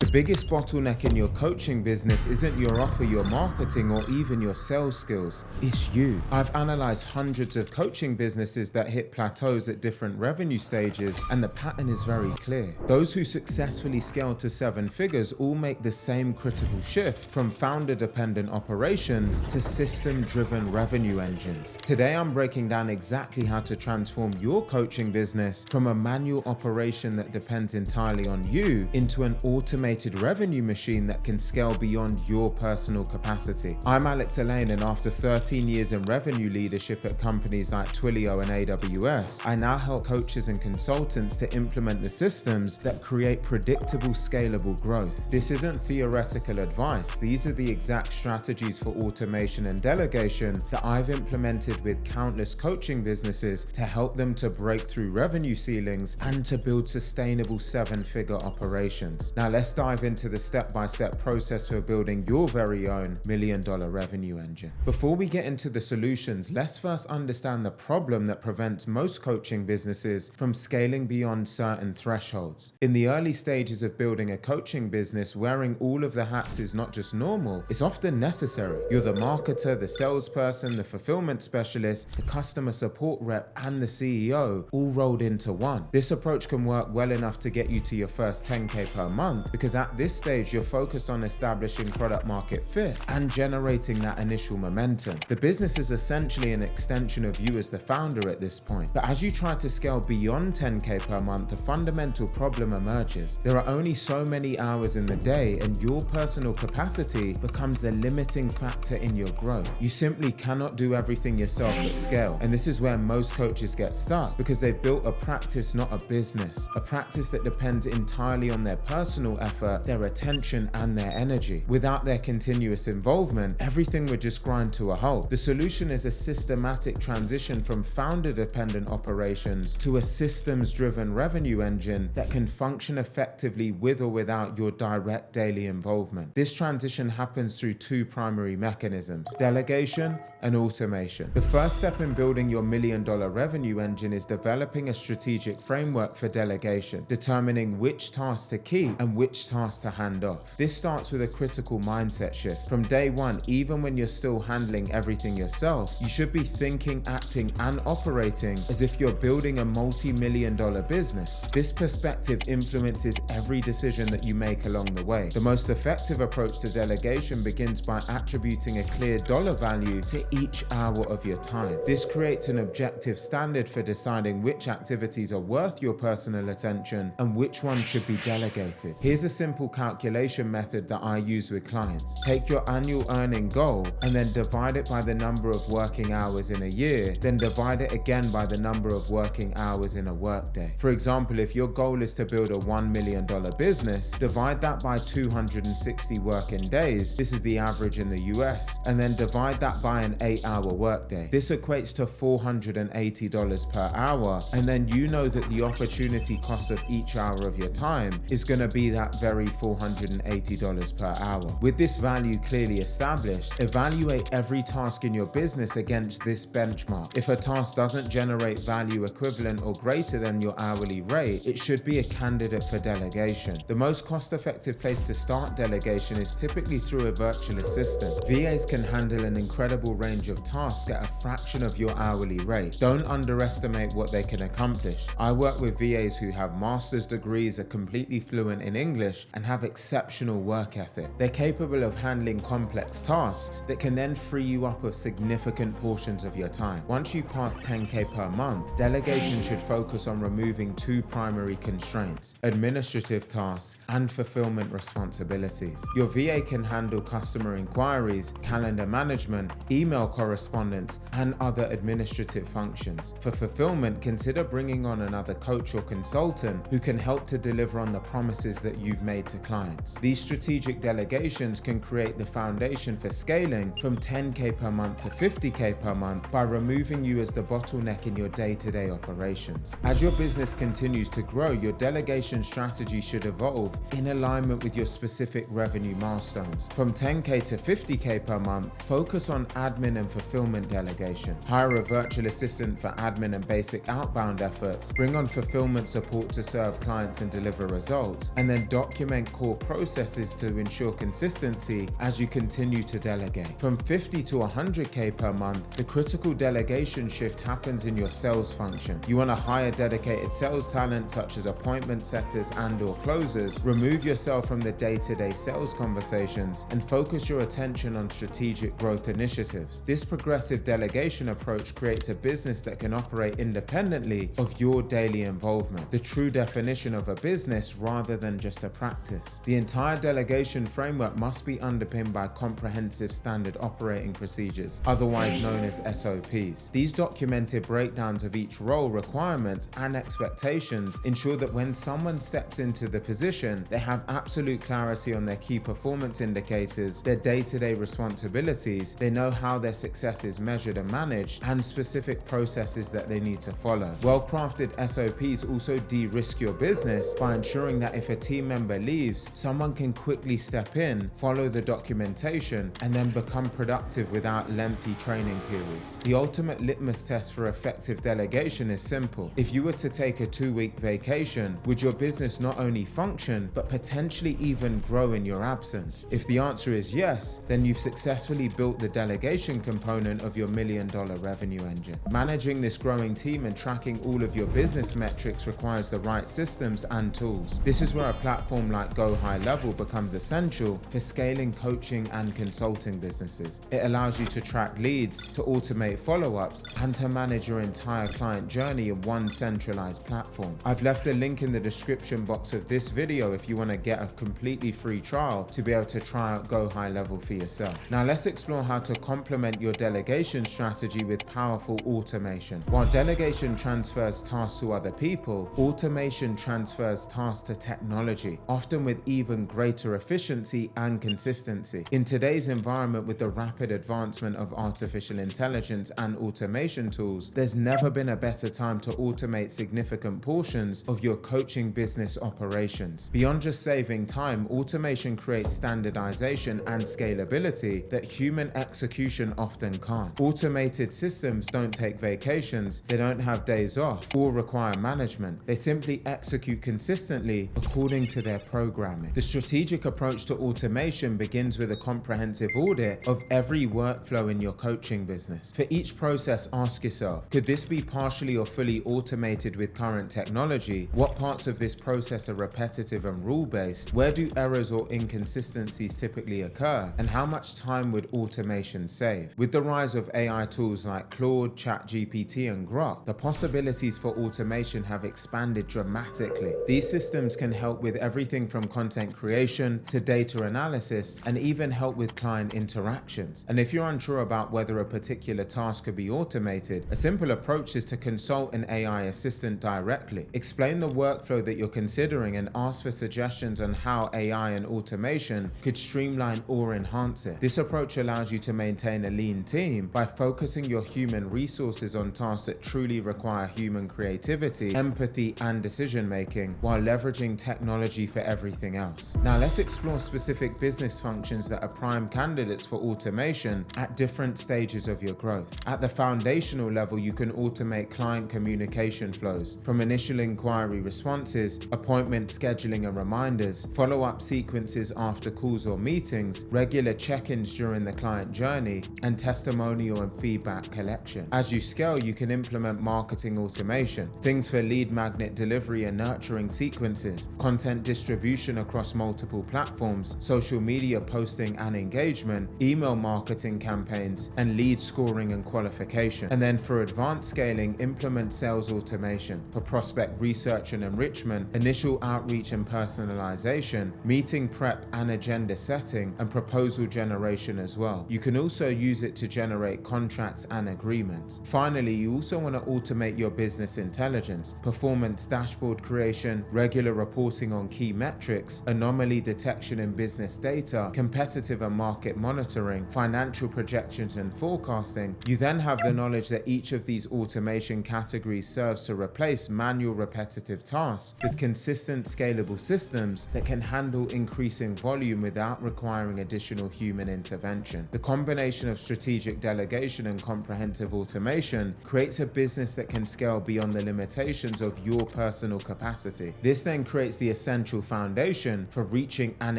The biggest bottleneck in your coaching business isn't your offer, your marketing, or even your sales skills. It's you. I've analyzed hundreds of coaching businesses that hit plateaus at different revenue stages, and the pattern is very clear. Those who successfully scale to 7 figures all make the same critical shift from founder-dependent operations to system-driven revenue engines. Today, I'm breaking down exactly how to transform your coaching business from a manual operation that depends entirely on you into an automated revenue machine that can scale beyond your personal capacity. I'm Alleyne, and after 13 years in revenue leadership at companies like Twilio and AWS, I now help coaches and consultants to implement the systems that create predictable, scalable growth. This isn't theoretical advice. These are the exact strategies for automation and delegation that I've implemented with countless coaching businesses to help them to break through revenue ceilings and to build sustainable 7-figure operations. Now let's dive into the step-by-step process for building your very own $1 million revenue engine. Before we get into the solutions, let's first understand the problem that prevents most coaching businesses from scaling beyond certain thresholds. In the early stages of building a coaching business, wearing all of the hats is not just normal, it's often necessary. You're the marketer, the salesperson, the fulfillment specialist, the customer support rep, and the CEO all rolled into one. This approach can work well enough to get you to your first 10K per month, because at this stage you're focused on establishing product market fit and generating that initial momentum. The business is essentially an extension of you as the founder at this point. But as you try to scale beyond 10K per month, a fundamental problem emerges. There are only so many hours in the day, and your personal capacity becomes the limiting factor in your growth. You simply cannot do everything yourself at scale, and this is where most coaches get stuck, because they've built a practice, not a business. A practice that depends entirely on their personal effort, their attention, and their energy. Without their continuous involvement, everything would just grind to a halt. The solution is a systematic transition from founder-dependent operations to a systems-driven revenue engine that can function effectively with or without your direct daily involvement. This transition happens through two primary mechanisms: delegation and automation. The first step in building your $1 million revenue engine is developing a strategic framework for delegation, determining which tasks to keep and which tasks to hand off. This starts with a critical mindset shift. From day one, even when you're still handling everything yourself, you should be thinking, acting, and operating as if you're building a multi-million-dollar business. This perspective influences every decision that you make along the way. The most effective approach to delegation begins by attributing a clear dollar value to each hour of your time. This creates an objective standard for deciding which activities are worth your personal attention and which ones should be delegated. Here's a simple calculation method that I use with clients. Take your annual earning goal and then divide it by the number of working hours in a year, then divide it again by the number of working hours in a workday. For example, if your goal is to build a $1 million business, divide that by 260 working days. This is the average in the US, and then divide that by an 8-hour workday. This equates to $480 per hour, and then you know that the opportunity cost of each hour of your time is going to be that very $480 per hour. With this value clearly established, evaluate every task in your business against this benchmark. If a task doesn't generate value equivalent or greater than your hourly rate, it should be a candidate for delegation. The most cost-effective place to start delegation is typically through a virtual assistant. VAs can handle an incredible range of tasks at a fraction of your hourly rate. Don't underestimate what they can accomplish. I work with VAs who have master's degrees, are completely fluent in English, and have exceptional work ethic. They're capable of handling complex tasks that can then free you up of significant portions of your time. Once you pass 10K per month, delegation should focus on removing two primary constraints: administrative tasks and fulfillment responsibilities. Your VA can handle customer inquiries, calendar management, email correspondence, and other administrative functions. For fulfillment, consider bringing on another coach or consultant who can help to deliver on the promises that you've made to clients. These strategic delegations can create the foundation for scaling from 10K per month to 50K per month by removing you as the bottleneck in your day-to-day operations. As your business continues to grow, your delegation strategy should evolve in alignment with your specific revenue milestones. From 10K to 50K per month, focus on admin and fulfillment delegation. Hire a virtual assistant for admin and basic outbound efforts. Bring on fulfillment support to serve clients and deliver results. And then document core processes to ensure consistency as you continue to delegate. From 50 to 100K per month, the critical delegation shift happens in your sales function. You want to hire dedicated sales talent such as appointment setters and/or closers. Remove yourself from the day-to-day sales conversations and focus your attention on strategic growth initiatives. This progressive delegation approach creates a business that can operate independently of your daily involvement, the true definition of a business rather than just a practice. The entire delegation framework must be underpinned by comprehensive standard operating procedures, otherwise known as SOPs. These documented breakdowns of each role, requirements, and expectations ensure that when someone steps into the position, they have absolute clarity on their key performance indicators, their day-to-day responsibilities, they know how their success is measured and managed, and specific processes that they need to follow. Well-crafted SOPs also de-risk your business by ensuring that if a team member leaves, someone can quickly step in, follow the documentation, and then become productive without lengthy training periods. The ultimate litmus test for effective delegation is simple. If you were to take a 2-week vacation, would your business not only function, but potentially even grow in your absence? If the answer is yes, then you've successfully built the delegation component of your $1 million revenue engine. Managing this growing team and tracking all of your business metrics requires the right systems and tools. This is where a platform like Go High Level becomes essential for scaling coaching and consulting businesses. It allows you to track leads, to automate follow-ups, and to manage your entire client journey in one centralized platform. I've left a link in the description box of this video if you want to get a completely free trial to be able to try out Go High Level for yourself. Now let's explore how to complement your delegation strategy with powerful automation. While delegation transfers tasks to other people, automation transfers tasks to technology, often with even greater efficiency and consistency. In today's environment, with the rapid advancement of artificial intelligence and automation tools, there's never been a better time to automate significant portions of your coaching business operations. Beyond just saving time, automation creates standardization and scalability that human execution often can't. Automated systems don't take vacations, they don't have days off, or require management. They simply execute consistently according to their programming. The strategic approach to automation begins with a comprehensive audit of every workflow in your coaching business. For each process, ask yourself, could this be partially or fully automated with current technology? What parts of this process are repetitive and rule-based? Where do errors or inconsistencies typically occur? And how much time would automation save? With the rise of AI tools like Claude, ChatGPT, and Grok, the possibilities for automation have expanded dramatically. These systems can help with everything from content creation to data analysis, and even help with client interactions. And if you're unsure about whether a particular task could be automated, a simple approach is to consult an AI assistant directly. Explain the workflow that you're considering and ask for suggestions on how AI and automation could streamline or enhance it. This approach allows you to maintain a lean team by focusing your human resources on tasks that truly require human creativity, empathy, and decision making, while leveraging technology for everything else. Now let's explore specific business functions that are prime candidates for automation at different stages of your growth. At the foundational level, you can automate client communication flows, from initial inquiry responses, appointment scheduling and reminders, follow-up sequences after calls or meetings, regular check-ins during the client journey, and testimonial and feedback collection. As you scale, you can implement marketing automation, things for lead magnet delivery and nurturing sequences, content distribution across multiple platforms, social media posting and engagement, email marketing campaigns, and lead scoring and qualification. And then for advanced scaling, implement sales automation for prospect research and enrichment, initial outreach and personalization, meeting prep and agenda setting, and proposal generation as well. You can also use it to generate contracts and agreements. Finally, you also want to automate your business intelligence, performance dashboard creation, regular reporting on key metrics, anomaly detection in business data, competitive and market monitoring, financial projections and forecasting. You then have the knowledge that each of these automation categories serves to replace manual repetitive tasks with consistent scalable systems that can handle increasing volume without requiring additional human intervention. The combination of strategic delegation and comprehensive automation creates a business that can scale beyond the limitations of your personal capacity. This then creates the essential financial foundation for reaching and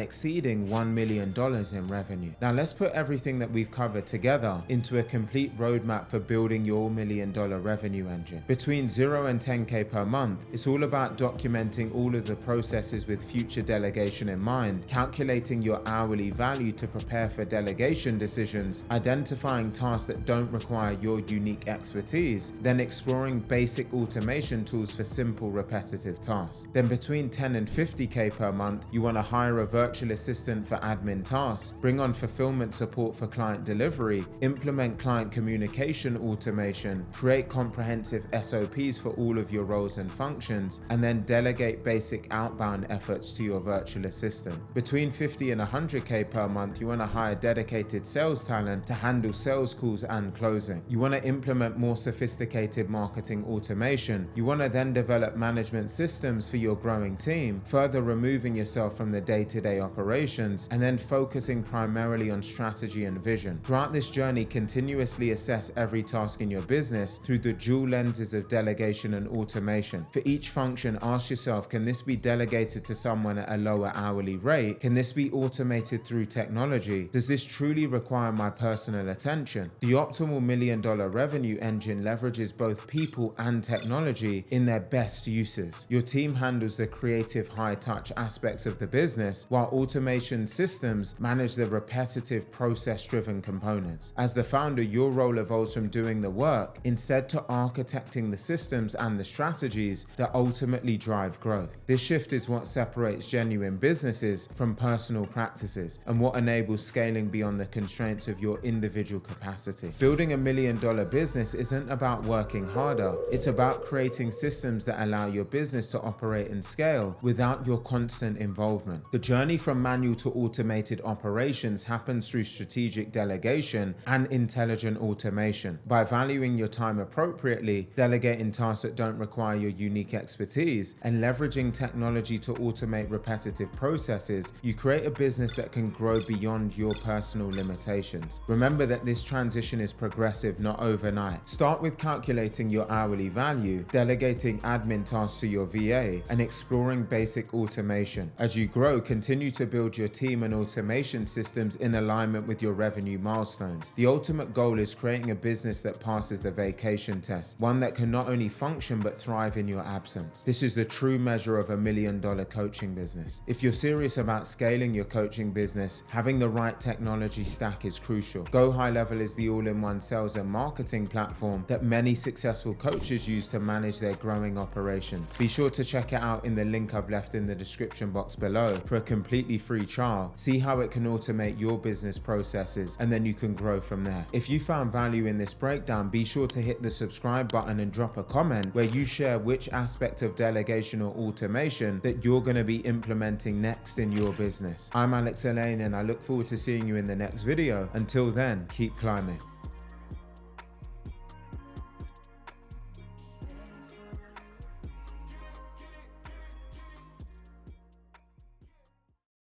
exceeding $1 million in revenue. Now let's put everything that we've covered together into a complete roadmap for building your $1 million revenue engine. Between 0 and 10K per month, it's all about documenting all of the processes with future delegation in mind, calculating your hourly value to prepare for delegation decisions, identifying tasks that don't require your unique expertise, then exploring basic automation tools for simple repetitive tasks. Then between 10 and 50K per month, you want to hire a virtual assistant for admin tasks, bring on fulfillment support for client delivery, implement client communication automation, create comprehensive SOPs for all of your roles and functions, and then delegate basic outbound efforts to your virtual assistant. Between 50 and 100K per month, you want to hire dedicated sales talent to handle sales calls and closing. You want to implement more sophisticated marketing automation. You want to then develop management systems for your growing team, further removing yourself from the day-to-day operations, and then focusing primarily on strategy and vision. Throughout this journey, continuously assess every task in your business through the dual lenses of delegation and automation. For each function, ask yourself, can this be delegated to someone at a lower hourly rate? Can this be automated through technology? Does this truly require my personal attention? The optimal $1 million revenue engine leverages both people and technology in their best uses. Your team handles the creative, high-touch aspects of the business, while automation systems manage the repetitive, process-driven components. As the founder, your role evolves from doing the work instead to architecting the systems and the strategies that ultimately drive growth. This shift is what separates genuine businesses from personal practices and what enables scaling beyond the constraints of your individual capacity. Building $1 million business isn't about working harder, it's about creating systems that allow your business to operate and scale without your constant involvement. The journey from manual to automated operations happens through strategic delegation and intelligent automation. By valuing your time appropriately, delegating tasks that don't require your unique expertise, and leveraging technology to automate repetitive processes, you create a business that can grow beyond your personal limitations. Remember that this transition is progressive, not overnight. Start with calculating your hourly value, delegating admin tasks to your VA, and exploring basic automation. As you grow, continue to build your team and automation systems in alignment with your revenue milestones. The ultimate goal is creating a business that passes the vacation test, one that can not only function but thrive in your absence. This is the true measure of $1 million coaching business. If you're serious about scaling your coaching business, having the right technology stack is crucial. Go High Level is the all-in-one sales and marketing platform that many successful coaches use to manage their growing operations. Be sure to check it out in the link I've left in the description box below for a completely free trial. See how it can automate your business processes, and then you can grow from there. If you found value in this breakdown, be sure to hit the subscribe button and drop a comment where you share which aspect of delegation or automation that you're going to be implementing next in your business. I'm Alleyne, and I look forward to seeing you in the next video. Until then, keep climbing.